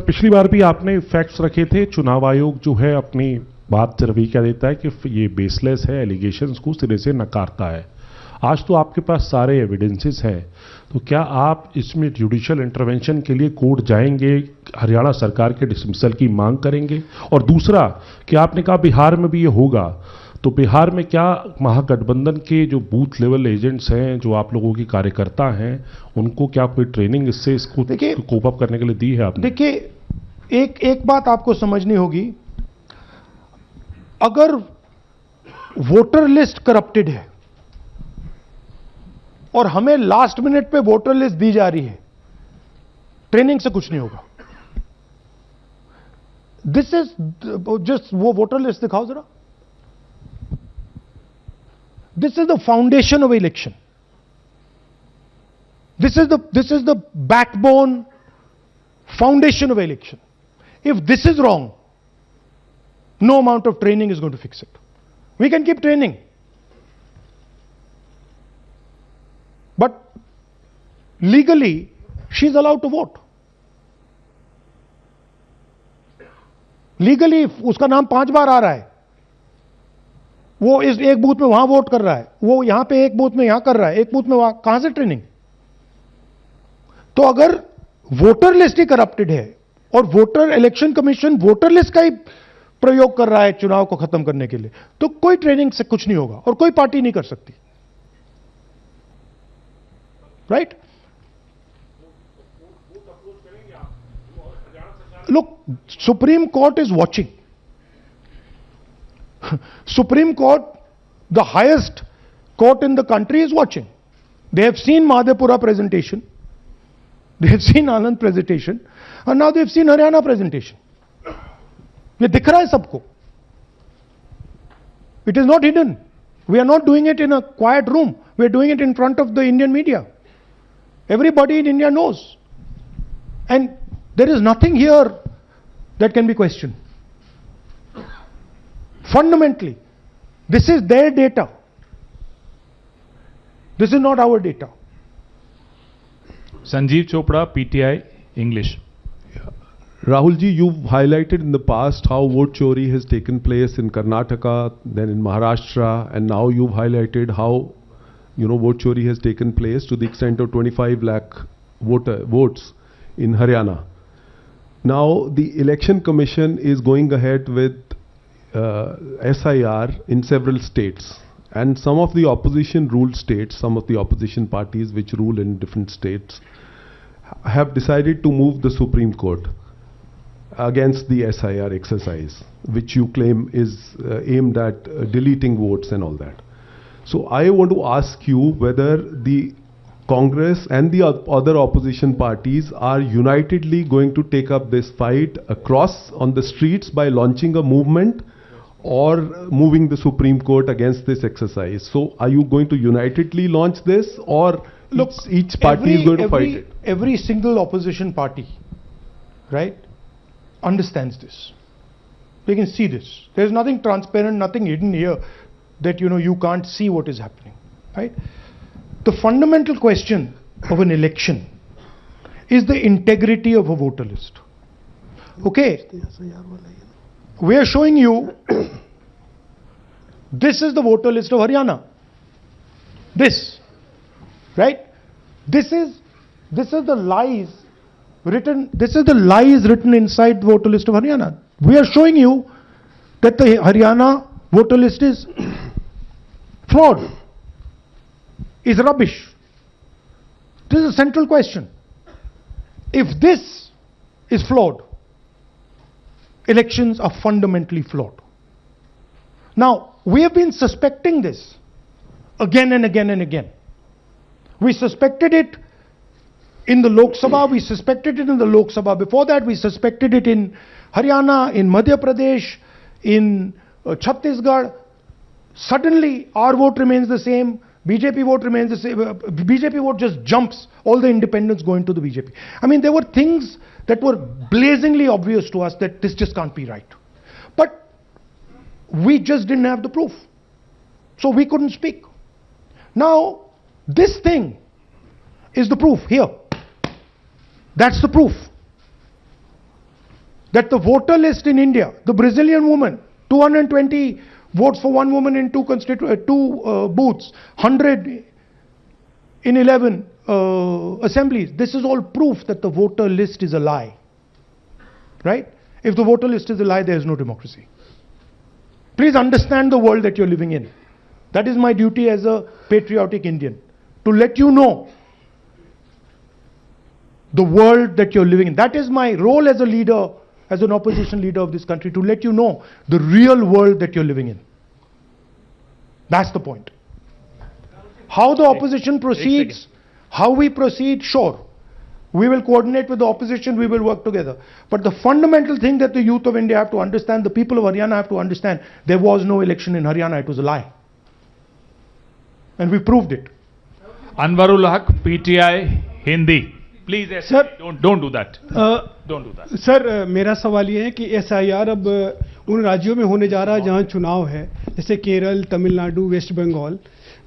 पिछली बार भी आपने फैक्ट्स रखे थे, चुनाव आयोग जो है अपनी बात रवि क्या देता है कि ये बेसलेस है, एलिगेशंस को सिरे से नकारता है। आज तो आपके पास सारे एविडेंसेस हैं, तो क्या आप इसमें जुडिशियल इंटरवेंशन के लिए कोर्ट जाएंगे, हरियाणा सरकार के डिसमिसल की मांग करेंगे? और दूसरा कि आपने कहा बिहार में भी ये होगा, तो बिहार में क्या महागठबंधन के जो बूथ लेवल एजेंट्स हैं, जो आप लोगों की कार्यकर्ता हैं, उनको क्या कोई ट्रेनिंग इसको कोप अप करने के लिए दी है आपने? देखिए, एक बात आपको समझनी होगी, अगर वोटर लिस्ट करप्टेड है और हमें लास्ट मिनट पे वोटर लिस्ट दी जा रही है, ट्रेनिंग से कुछ नहीं होगा। दिस इज जस्ट, वो वोटर लिस्ट दिखाओ जरा। This is the foundation of election, this is the backbone foundation of election. If this is wrong, no amount of training is going to fix it. We can keep training, but legally she's allowed to vote. Legally उसका नाम 5 बार आ रहा है, वो इस एक booth में वहां vote कर रहा है, वो यहां पे एक बूथ में यहां कर रहा है, एक बूथ में वहां, कहां से ट्रेनिंग? तो अगर वोटर लिस्ट ही करप्टेड है और voter election commission voter list का ही प्रयोग कर रहा है चुनाव को खत्म करने के लिए, तो कोई ट्रेनिंग से कुछ नहीं होगा और कोई पार्टी नहीं कर सकती, right? Look, supreme court is watching. Supreme Court, the highest court in the country, is watching. They have seen Madhepura presentation, they have seen Anand presentation, and now they have seen Haryana presentation. ये दिख रहा है सबको. It is not hidden. We are not doing it in a quiet room. We are doing it in front of the Indian media. Everybody in India knows. And there is nothing here that can be questioned. Fundamentally, this is their data. This is not our data. Sanjeev Chopra, PTI, English. Rahul ji, you've highlighted in the past how vote chori has taken place in Karnataka, then in Maharashtra, and now you've highlighted how, vote chori has taken place to the extent of 25 lakh votes in Haryana. Now, the Election Commission is going ahead with SIR in several states, and some of the opposition ruled states, some of the opposition parties which rule in different states, have decided to move the Supreme Court against the SIR exercise, which you claim is aimed at deleting votes and all that. So I want to ask you whether the Congress and the other opposition parties are unitedly going to take up this fight across on the streets by launching a movement, or moving the Supreme Court against this exercise. So are you going to unitedly launch this, or look, each party is going to fight it? Every single opposition party, right, understands this. They can see this. There's nothing transparent, nothing hidden here that you can't see what is happening, right? The fundamental question of an election is the integrity of a voter list. Okay, we are showing you this is the voter list of Haryana. This, right? This is the lies written. This is the lies written inside the voter list of Haryana. We are showing you that the Haryana voter list is flawed, is rubbish. This is a central question. If this is flawed, elections are fundamentally flawed. Now, we have been suspecting this again and again and again. We suspected it in the Lok Sabha, we suspected it in the Lok Sabha. Before that, we suspected it in Haryana, in Madhya Pradesh, in Chhattisgarh. Suddenly, our vote remains the same, BJP vote remains the same. BJP vote just jumps, all the independents go into the BJP. I mean, there were things that were blazingly obvious to us that this just can't be right. But we just didn't have the proof. So we couldn't speak. Now, this thing is the proof here. That's the proof. that the voter list in India, the Brazilian woman, 220 votes for one woman in two booths, 100 in 11 assemblies. This is all proof that the voter list is a lie. Right? If the voter list is a lie, there is no democracy. Please understand the world that you're living in. That is my duty as a patriotic Indian, to let you know the world that you're living in. That is my role as a leader, as an opposition leader of this country, to let you know the real world that you're living in. That's the point. How the opposition proceeds, how we proceed, sure. We will coordinate with the opposition, we will work together. But the fundamental thing that the youth of India have to understand, the people of Haryana have to understand, there was no election in Haryana, it was a lie. And we proved it. Anwarul Haq, PTI, Hindi. Please, Sir, don't do that. Don't do that. Sir मेरा सवाल ये है कि SIR अब उन राज्यों में होने जा रहा है जहां चुनाव है, जैसे केरल, तमिलनाडु, वेस्ट बंगाल,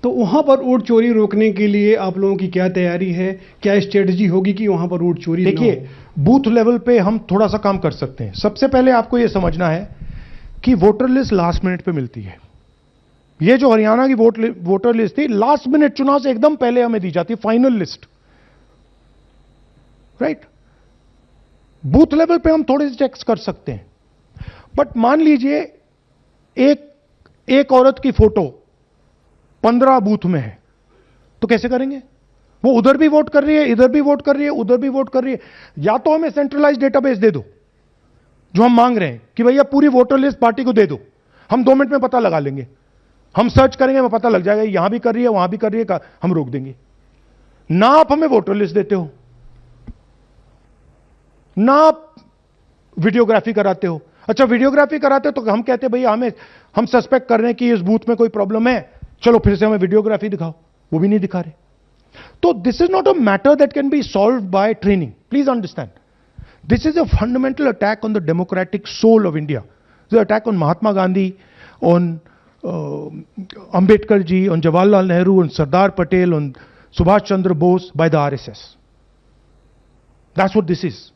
तो वहां पर वोट चोरी रोकने के लिए आप लोगों की क्या तैयारी है, क्या स्ट्रेटजी होगी कि वहां पर वोट चोरी? देखिए, बूथ लेवल पे हम थोड़ा सा काम कर सकते हैं. सबसे पहले आपको ये समझना है कि वोटर लिस्ट लास्ट मिनट पे मिलती है. ये जो हरियाणा की वोटर लिस्ट थी, लास्ट मिनट चुनाव से एकदम पहले हमें दी जाती, final list. Right? Booth level पे हम थोड़े से चेक्स कर सकते हैं. बट मान लीजिए एक औरत की फोटो 15 बूथ में है, तो कैसे करेंगे? वो उधर भी वोट कर रही है, इधर भी वोट कर रही है, उधर भी वोट कर रही है. या तो हमें सेंट्रलाइज डेटाबेस दे दो, जो हम मांग रहे हैं कि भैया पूरी वोटर लिस्ट पार्टी को दे दो, हम 2 मिनट में पता लगा लेंगे, हम सर्च करेंगे, हमें पता लग जाएगा यहां भी कर रही है, वहां भी कर रही है, हम रोक देंगे. ना आप हमें वोटर लिस्ट देते हो, ना आप वीडियोग्राफी कराते हो. अच्छा, वीडियोग्राफी कराते हो तो हम कहते हैं भैया हम सस्पेक्ट कर रहे हैं कि इस बूथ में कोई प्रॉब्लम है, चलो फिर से हमें वीडियोग्राफी दिखाओ. वो भी नहीं दिखा रहे. तो this is not a matter that can be solved by training. Please understand, this is a fundamental attack on the democratic soul of India. This is attack on Mahatma Gandhi, on Ambedkar ji, on Jawaharlal Nehru, on Sardar Patel, on Subhash Chandra Bose by the RSS. That's what this is.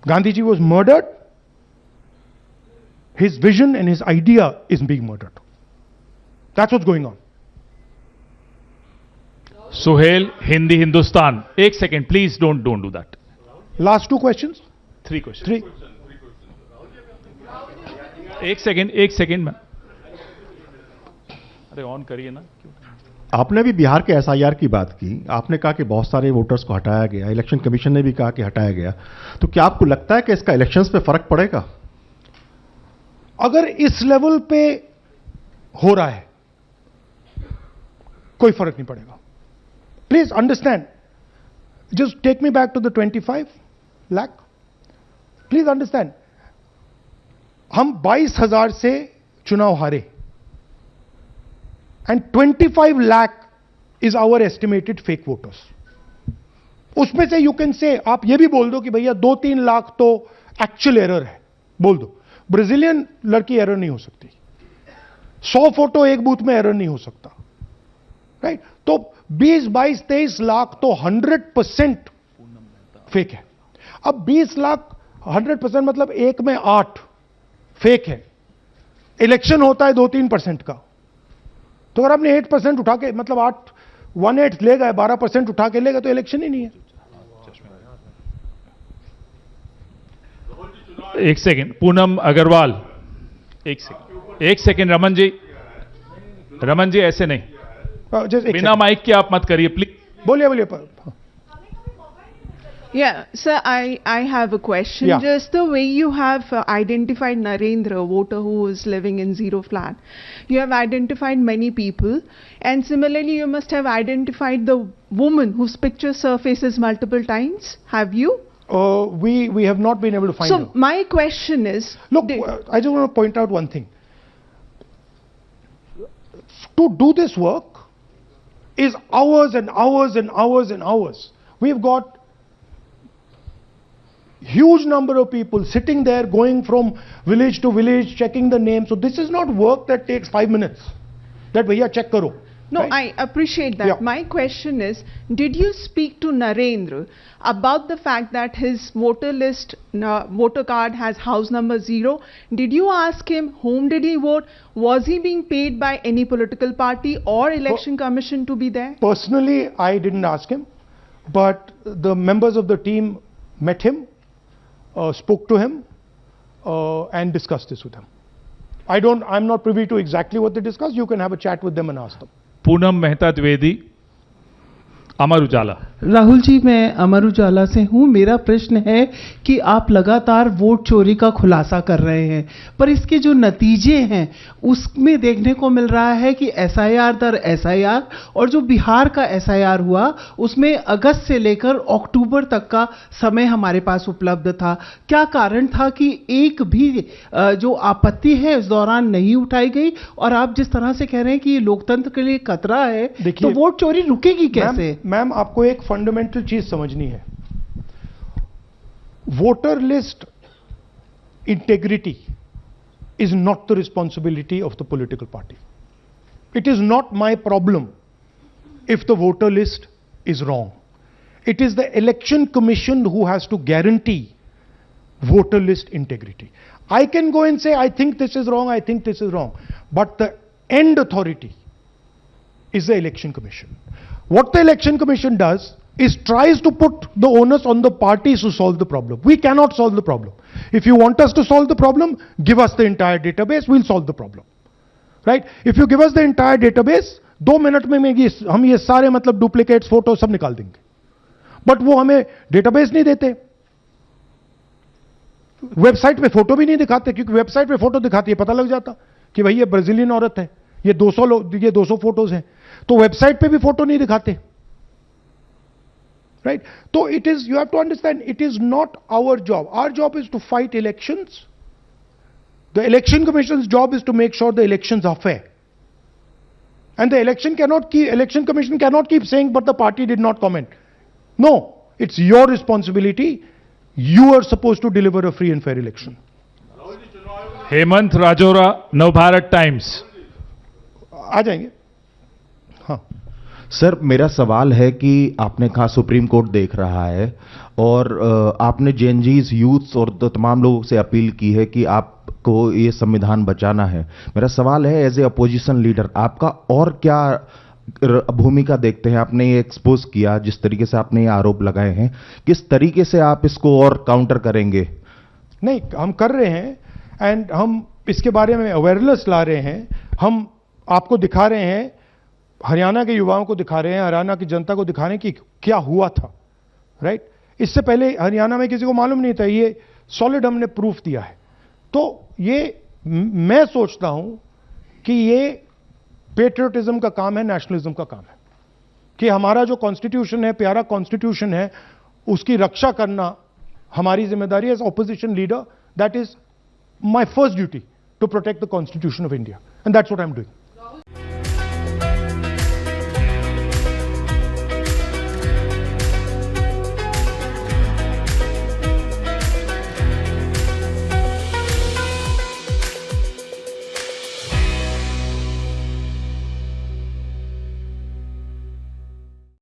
Gandhi ji was murdered. His vision and his idea is being murdered. That's what's going on. Suhail, Hindi, Hindustan. 1 second, please don't do that. Last 2 questions? 3 questions. 3. 1 second में. अरे on करिए ना. आपने भी बिहार के SIR की बात की. आपने कहा कि बहुत सारे वोटर्स को हटाया गया, इलेक्शन कमीशन ने भी कहा कि हटाया गया. तो क्या आपको लगता है कि इसका इलेक्शंस पे फर्क पड़ेगा? अगर इस लेवल पे हो रहा है, कोई फर्क नहीं पड़ेगा. Please understand, just take me back to the 25 lakh. Please understand, हम 22,000 से चुनाव हारे, and 25 lakh is our estimated fake voters. उसमें से यू कैन से, आप ये भी बोल दो कि भैया 2-3 लाख तो एक्चुअल एरर है, बोल दो. ब्राजीलियन लड़की एरर नहीं हो सकती. 100 फोटो एक बूथ में एरर नहीं हो सकता. राइट? तो 20, 22, 23 लाख तो 100% फेक है. अब 20 लाख 100% मतलब 1 में 8 फेक है. इलेक्शन होता है 2-3% का. तो अगर आपने 8% उठा के, मतलब 1/8 ले गए, 12% उठा के ले गए, तो इलेक्शन ही नहीं है. 1 सेकेंड, पूनम अग्रवाल. 1 सेकेंड, रमन जी ऐसे नहीं, बिना माइक के आप मत करिए प्लीज. बोलिए. Yeah, sir, I have a question. Yeah. Just the way you have identified Narendra, a voter who is living in zero flat, you have identified many people, and similarly you must have identified the woman whose picture surfaces multiple times. Have you? We have not been able to find her. So my question is, look, I just want to point out one thing. To do this work is hours and hours and hours and hours. We've got huge number of people sitting there, going from village to village, checking the names. So this is not work that takes 5 minutes. That bhaiya check karo. No, Right? I appreciate that. Yeah. My question is, did you speak to Narendra about the fact that his voter list, voter card has house number 0? Did you ask him whom did he vote? Was he being paid by any political party or election commission to be there? Personally, I didn't ask him, but the members of the team met him, spoke to him, and discussed this with him. I'm not privy to exactly what they discussed. You can have a chat with them and ask them. Poonam Mehta Dwivedi, Amar Ujala. Rahul ji, मैं अमर उजाला से हूं। मेरा प्रश्न है कि आप लगातार vote चोरी का खुलासा कर रहे हैं, पर इसके जो नतीजे हैं उसमें देखने को मिल रहा है कि एसआईआर दर एसआईआर, और जो बिहार का एसआईआर हुआ उसमें अगस्त से लेकर अक्टूबर तक का समय हमारे पास उपलब्ध था। क्या कारण था कि एक भी जो आपत्ति है उस दौरान नहीं उठाई गई? और आप जिस तरह से कह रहे हैं कि ये लोकतंत्र के लिए खतरा है, तो वोट चोरी रुकेगी कैसे? मैम, आपको एक फंडामेंटल चीज समझनी है। Voter list integrity is not the responsibility of the political party. It is not my problem if the voter list is wrong. It is the election commission who has to guarantee voter list integrity. I can go and say, I think this is wrong, I think this is wrong. But the end authority is the election commission. What the election commission does is tries to put the onus on the parties to solve the problem. We cannot solve the problem. If you want us to solve the problem, give us the entire database, we'll solve the problem. Right? If you give us the entire database, 2 minute में हम ये सारे मतलब duplicates photo सब निकाल देंगे। But वो हमें डेटाबेस नहीं देते, वेबसाइट पे फोटो भी नहीं दिखाते, क्योंकि वेबसाइट पे फोटो दिखाती है पता लग जाता कि भाई ये ब्राजीलियन औरत है, ये 200 फोटोज हैं, तो वेबसाइट पे भी फोटो नहीं दिखाते। Right? So it is, you have to understand, it is not our job. Our job is to fight elections. The election commission's job is to make sure the elections are fair. And the election commission cannot keep saying, but the party did not comment. No, it's your responsibility. You are supposed to deliver a free and fair election. Hemant Rajaura, Navbharat Times. आ जाएंगे। हाँ sir, मेरा सवाल है कि आपने कहा supreme court देख रहा है, और आपने जेएनजीज, यूथ्स और तमाम लोगों से अपील की है कि आपको ये संविधान बचाना है। मेरा सवाल है, एज ए अपोजिशन लीडर आपका और क्या भूमिका देखते हैं? आपने ये एक्सपोज किया, जिस तरीके से आपने ये आरोप लगाए हैं, किस तरीके से आप इसको और काउंटर करेंगे? नहीं, हम कर रहे हैं, एंड हम इसके बारे में अवेयरनेस ला रहे हैं। हम आपको दिखा रहे हैं, हरियाणा के युवाओं को दिखा रहे हैं, हरियाणा की जनता को दिखा रहे हैं कि क्या हुआ था। राइट? इससे पहले हरियाणा में किसी को मालूम नहीं था, ये सॉलिड हमने प्रूफ दिया है। तो ये मैं सोचता हूं कि ये पेट्रियटिज्म का काम है, नेशनलिज्म का काम है, कि हमारा जो कॉन्स्टिट्यूशन है, प्यारा कॉन्स्टिट्यूशन है, उसकी रक्षा करना हमारी जिम्मेदारी as opposition leader. That is my first duty, to protect the constitution of India, and that's what I am doing.